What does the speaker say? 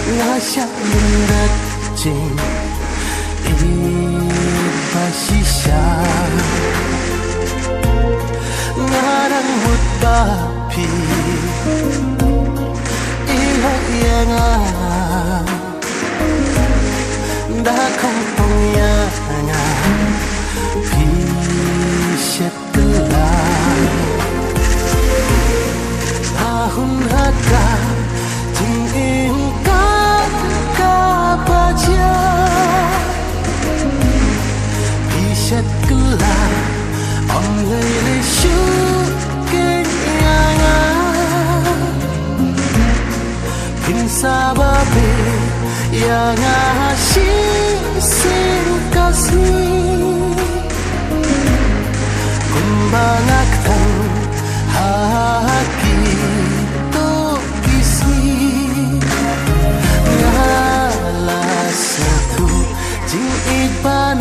ngasya mendat jing ibasisya ngarang mutapi ihok yang dakong pengyanga pisyet gelang tahun haka jing baca pisyet gelang om lele syukin yanga pinsababe yang asyik sing kasih kumbang aktan haki to kisi ngala satu jing iban